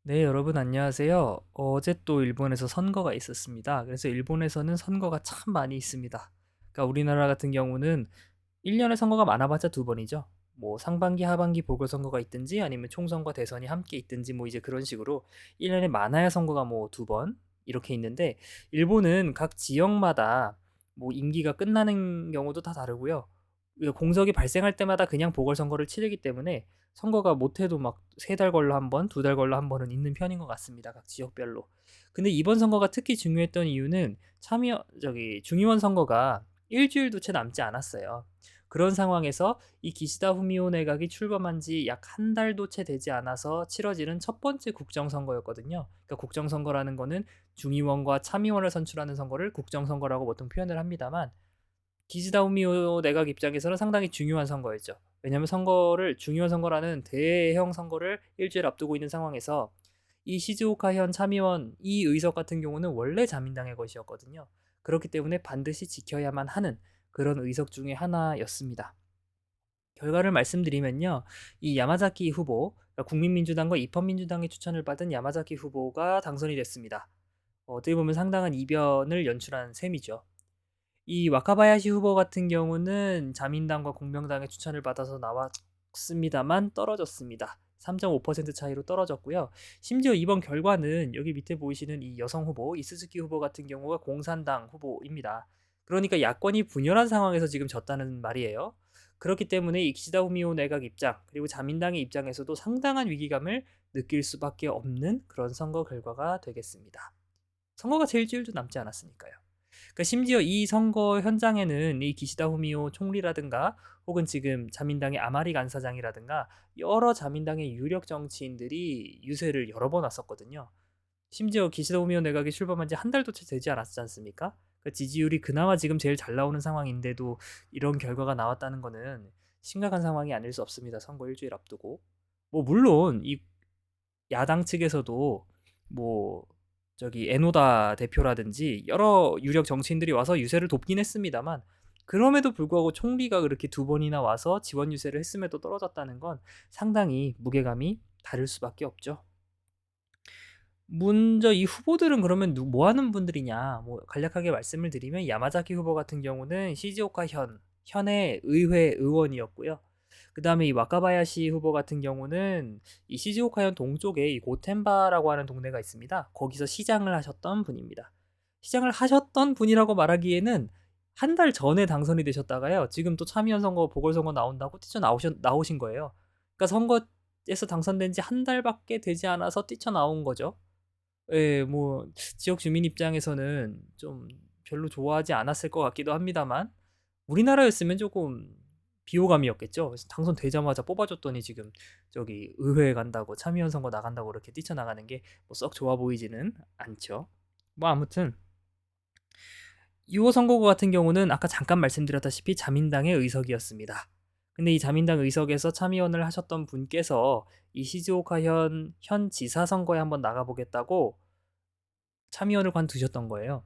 네, 여러분 안녕하세요. 어제 또 일본에서 선거가 있었습니다. 그래서 일본에서는 선거가 참 많이 있습니다. 그러니까 우리나라 같은 경우는 1년에 선거가 많아봤자 두 번이죠. 뭐 상반기, 하반기 보궐선거가 있든지 아니면 총선과 대선이 함께 있든지 뭐 이제 그런 식으로 1년에 많아야 선거가 뭐 두 번 이렇게 있는데 일본은 각 지역마다 뭐 임기가 끝나는 경우도 다 다르고요. 공석이 발생할 때마다 그냥 보궐선거를 치르기 때문에 선거가 못해도 막 세 달 걸러 한 번, 두 달 걸러 한 번은 있는 편인 것 같습니다. 각 지역별로. 근데 이번 선거가 특히 중요했던 이유는 중의원 선거가 일주일도 채 남지 않았어요. 그런 상황에서 이 기시다 후미오 내각이 출범한 지 약 한 달도 채 되지 않아서 치러지는 첫 번째 국정선거였거든요. 그러니까 국정선거라는 거는 중의원과 참의원을 선출하는 선거를 국정선거라고 보통 표현을 합니다만 기시다 후미오 내각 입장에서는 상당히 중요한 선거였죠. 왜냐하면 중요한 선거라는 대형 선거를 일주일 앞두고 있는 상황에서 이 시즈오카 현 참의원 이 의석 같은 경우는 원래 자민당의 것이었거든요. 그렇기 때문에 반드시 지켜야만 하는 그런 의석 중에 하나였습니다. 결과를 말씀드리면요. 이 야마자키 후보, 그러니까 국민민주당과 입헌민주당의 추천을 받은 야마자키 후보가 당선이 됐습니다. 어떻게 보면 상당한 이변을 연출한 셈이죠. 이 와카바야시 후보 같은 경우는 자민당과 공명당의 추천을 받아서 나왔습니다만 떨어졌습니다. 3.5% 차이로 떨어졌고요. 심지어 이번 결과는 여기 밑에 보이시는 이 여성 후보, 이스즈키 후보 같은 경우가 공산당 후보입니다. 그러니까 야권이 분열한 상황에서 지금 졌다는 말이에요. 그렇기 때문에 이 기시다 후미오 내각 입장, 그리고 자민당의 입장에서도 상당한 위기감을 느낄 수밖에 없는 그런 선거 결과가 되겠습니다. 선거가 제 일주일도 남지 않았으니까요. 그러니까 심지어 이 선거 현장에는 이 기시다 후미오 총리라든가 혹은 지금 자민당의 아마리 간사장이라든가 여러 자민당의 유력 정치인들이 유세를 여러 번 왔었거든요. 심지어 기시다 후미오 내각이 출범한 지 한 달도 채 되지 않았지 않습니까? 그 지지율이 그나마 지금 제일 잘 나오는 상황인데도 이런 결과가 나왔다는 거는 심각한 상황이 아닐 수 없습니다. 선거 일주일 앞두고. 뭐 물론 이 야당 측에서도 뭐 에노다 대표라든지 여러 유력 정치인들이 와서 유세를 돕긴 했습니다만 그럼에도 불구하고 총리가 그렇게 두 번이나 와서 지원 유세를 했음에도 떨어졌다는 건 상당히 무게감이 다를 수밖에 없죠. 먼저 이 후보들은 그러면 뭐 하는 분들이냐? 뭐 간략하게 말씀을 드리면 야마자키 후보 같은 경우는 시즈오카 현의 의회 의원이었고요. 그다음에 이 와카바야시 후보 같은 경우는 이 시즈오카현 동쪽에 이 고텐바라고 하는 동네가 있습니다. 거기서 시장을 하셨던 분입니다. 시장을 하셨던 분이라고 말하기에는 한 달 전에 당선이 되셨다가요. 지금 또 참의원 선거 보궐선거 나온다고 나오신 거예요. 그러니까 선거에서 당선된 지 한 달밖에 되지 않아서 뛰쳐나온 거죠. 예, 뭐 지역 주민 입장에서는 좀 별로 좋아하지 않았을 것 같기도 합니다만 우리나라였으면 조금 비호감이었겠죠. 그래서 당선되자마자 뽑아줬더니 지금 의회에 간다고 참의원 선거 나간다고 이렇게 뛰쳐나가는 게 뭐 썩 좋아 보이지는 않죠. 뭐 아무튼 6호 선거구 같은 경우는 아까 잠깐 말씀드렸다시피 자민당의 의석이었습니다. 근데 이 자민당 의석에서 참의원을 하셨던 분께서 이 시즈오카 현 지사 선거에 한번 나가보겠다고 참의원을 관두셨던 거예요.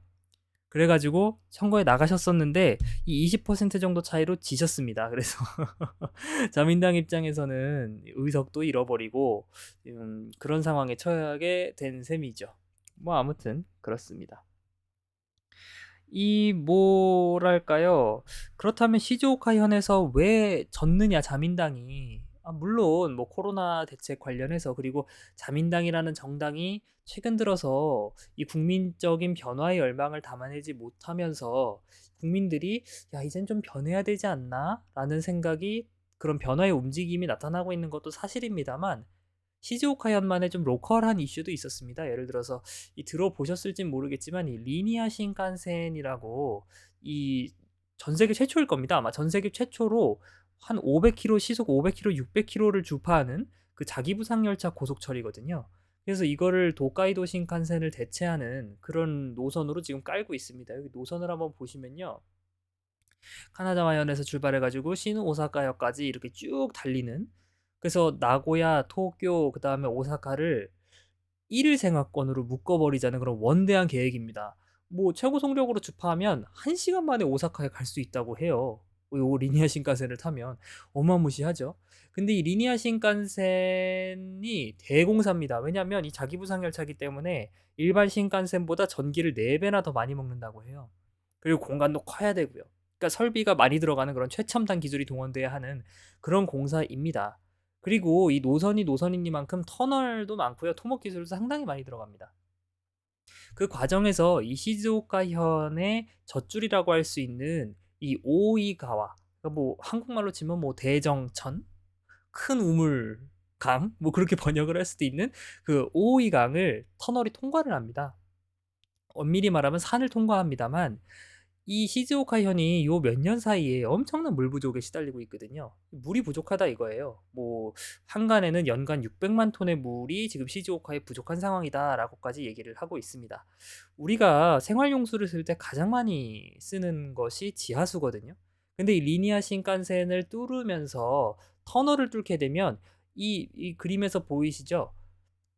그래가지고 선거에 나가셨었는데 이 20% 정도 차이로 지셨습니다. 그래서 자민당 입장에서는 의석도 잃어버리고 그런 상황에 처하게 된 셈이죠. 뭐 아무튼 그렇습니다. 이 뭐랄까요? 그렇다면 시즈오카 현에서 왜 졌느냐 자민당이. 물론 뭐 코로나 대책 관련해서 그리고 자민당이라는 정당이 최근 들어서 이 국민적인 변화의 열망을 담아내지 못하면서 국민들이 '야 이젠 좀 변해야 되지 않나?'라는 생각이 그런 변화의 움직임이 나타나고 있는 것도 사실입니다만 시즈오카현만의 좀 로컬한 이슈도 있었습니다. 예를 들어서 들어보셨을진 모르겠지만 이 리니아 신칸센이라고 이 전 세계 최초일 겁니다. 아마 전 세계 최초로 한 500km 시속 500km, 600km를 주파하는 그 자기부상 열차 고속철이거든요. 그래서 이거를 도카이도 신칸센을 대체하는 그런 노선으로 지금 깔고 있습니다. 여기 노선을 한번 보시면요. 카나다와현에서 출발해가지고 오사카역까지 이렇게 쭉 달리는 그래서 나고야, 토쿄, 그 다음에 오사카를 1일 생활권으로 묶어버리자는 그런 원대한 계획입니다. 뭐 최고 속력으로 주파하면 1시간 만에 오사카에 갈 수 있다고 해요. 요 리니아 신칸센을 타면 어마무시하죠. 근데 이 리니아 신칸센이 대공사입니다. 왜냐하면 이 자기부상 열차이기 때문에 일반 신칸센보다 전기를 4배나 더 많이 먹는다고 해요. 그리고 공간도 커야 되고요. 그러니까 설비가 많이 들어가는 그런 최첨단 기술이 동원돼야 하는 그런 공사입니다. 그리고 이 노선이 노선이니만큼 터널도 많고요. 토목 기술도 상당히 많이 들어갑니다. 그 과정에서 이 시즈오카현의 젖줄이라고 할 수 있는 이 오이가와, 그러니까 뭐 한국말로 치면 뭐 대정천, 큰 우물강, 뭐 그렇게 번역을 할 수도 있는 그 오이강을 터널이 통과를 합니다. 엄밀히 말하면 산을 통과합니다만 이 시즈오카현이 요 몇 년 사이에 엄청난 물 부족에 시달리고 있거든요. 물이 부족하다 이거예요. 뭐 한간에는 연간 600만 톤의 물이 지금 시즈오카에 부족한 상황이다라고까지 얘기를 하고 있습니다. 우리가 생활용수를 쓸 때 가장 많이 쓰는 것이 지하수거든요. 근데 이 리니아 신칸센을 뚫으면서 터널을 뚫게 되면 이 그림에서 보이시죠?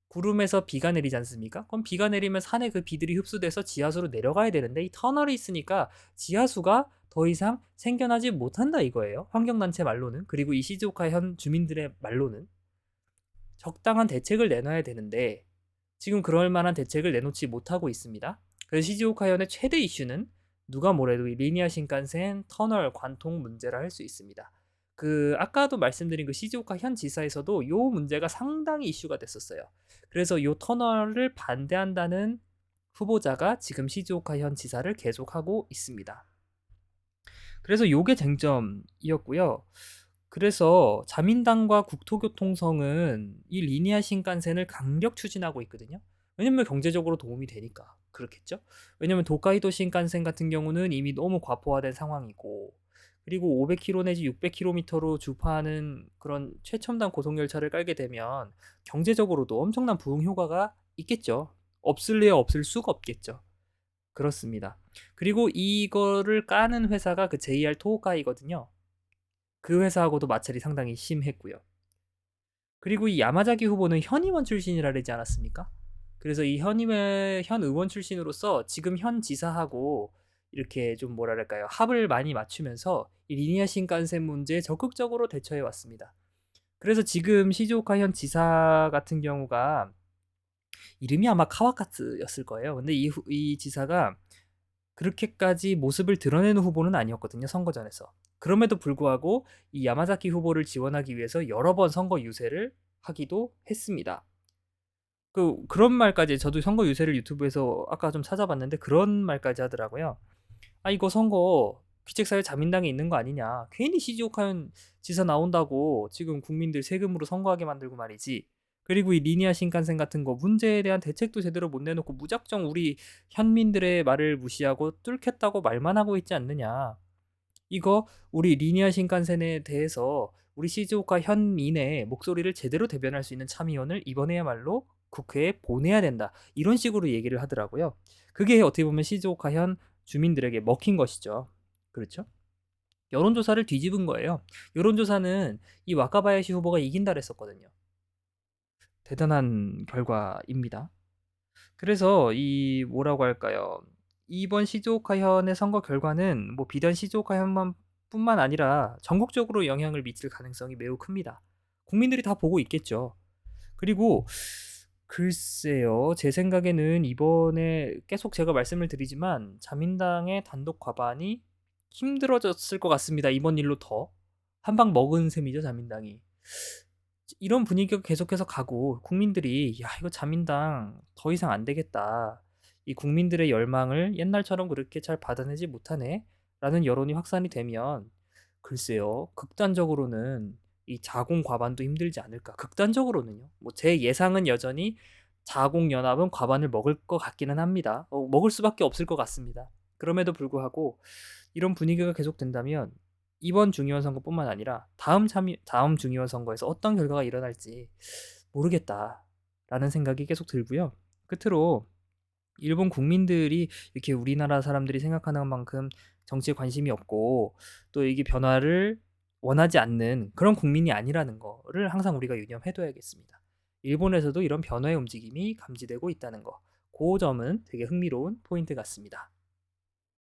구름에서 비가 내리지 않습니까? 그럼 비가 내리면 산에 그 비들이 흡수돼서 지하수로 내려가야 되는데 이 터널이 있으니까 지하수가 더 이상 생겨나지 못한다 이거예요. 환경단체 말로는. 그리고 이 시즈오카 현 주민들의 말로는 적당한 대책을 내놔야 되는데 지금 그럴 만한 대책을 내놓지 못하고 있습니다. 그래서 시즈오카 현의 최대 이슈는 누가 뭐래도 이 리니아 신칸센 터널 관통 문제라 할 수 있습니다. 그 아까도 말씀드린 그 시즈오카 현 지사에서도 요 문제가 상당히 이슈가 됐었어요. 그래서 요 터널을 반대한다는 후보자가 지금 시즈오카 현 지사를 계속하고 있습니다. 그래서 요게 쟁점이었고요. 그래서 자민당과 국토교통성은 이 리니아 신칸센을 강력 추진하고 있거든요. 왜냐면 경제적으로 도움이 되니까 그렇겠죠. 왜냐면 도카이도 신칸센 같은 경우는 이미 너무 과포화된 상황이고, 그리고 500km 내지 600km로 주파하는 그런 최첨단 고속열차를 깔게 되면 경제적으로도 엄청난 부응 효과가 있겠죠. 없을래야 없을 수가 없겠죠. 그렇습니다. 그리고 이거를 까는 회사가 그 JR 토호카이거든요. 그 회사하고도 마찰이 상당히 심했고요. 그리고 이 야마자키 후보는 현 의원 출신이라 그러지 않았습니까? 그래서 이 현 의원 출신으로서 지금 현 지사하고 이렇게 좀 뭐랄까요, 합을 많이 맞추면서 이 리니아 신칸센 문제에 적극적으로 대처해 왔습니다. 그래서 지금 시즈오카 현 지사 같은 경우가 이름이 아마 카와카츠였을 거예요. 근데 이 지사가 그렇게까지 모습을 드러내는 후보는 아니었거든요, 선거전에서. 그럼에도 불구하고 이 야마자키 후보를 지원하기 위해서 여러 번 선거 유세를 하기도 했습니다. 그런 말까지, 저도 선거 유세를 유튜브에서 아까 좀 찾아봤는데 그런 말까지 하더라고요. 아, 이거 선거 귀책사유 자민당에 있는 거 아니냐. 괜히 시즈오카현 지사 나온다고 지금 국민들 세금으로 선거하게 만들고 말이지. 그리고 이 리니아 신칸센 같은 거 문제에 대한 대책도 제대로 못 내놓고 무작정 우리 현민들의 말을 무시하고 뚫겠다고 말만 하고 있지 않느냐. 이거 우리 리니아 신칸센에 대해서 우리 시즈오카 현민의 목소리를 제대로 대변할 수 있는 참의원을 이번에야말로 국회에 보내야 된다. 이런 식으로 얘기를 하더라고요. 그게 어떻게 보면 시즈오카 현 주민들에게 먹힌 것이죠. 그렇죠? 여론조사를 뒤집은 거예요. 여론조사는 이 와카바야시 후보가 이긴다 그랬었거든요. 대단한 결과입니다. 그래서 이 뭐라고 할까요? 이번 시즈오카 현의 선거 결과는 뭐 비단 시즈오카 현만 뿐만 아니라 전국적으로 영향을 미칠 가능성이 매우 큽니다. 국민들이 다 보고 있겠죠. 그리고 글쎄요, 제 생각에는 이번에 계속 제가 말씀을 드리지만 자민당의 단독 과반이 힘들어졌을 것 같습니다. 이번 일로 더 한 방 먹은 셈이죠, 자민당이. 이런 분위기가 계속해서 가고 국민들이 야, 이거 자민당 더 이상 안 되겠다. 이 국민들의 열망을 옛날처럼 그렇게 잘 받아내지 못하네. 라는 여론이 확산이 되면 글쎄요, 극단적으로는 이 자공 과반도 힘들지 않을까. 극단적으로는요. 뭐 제 예상은 여전히 자공 연합은 과반을 먹을 것 같기는 합니다. 먹을 수밖에 없을 것 같습니다. 그럼에도 불구하고 이런 분위기가 계속된다면 이번 중의원 선거뿐만 아니라 다음 중의원 선거에서 어떤 결과가 일어날지 모르겠다라는 생각이 계속 들고요. 끝으로 일본 국민들이 이렇게 우리나라 사람들이 생각하는 만큼 정치에 관심이 없고 또 이게 변화를 원하지 않는 그런 국민이 아니라는 거를 항상 우리가 유념해둬야겠습니다. 일본에서도 이런 변화의 움직임이 감지되고 있다는 거, 그 점은 되게 흥미로운 포인트 같습니다.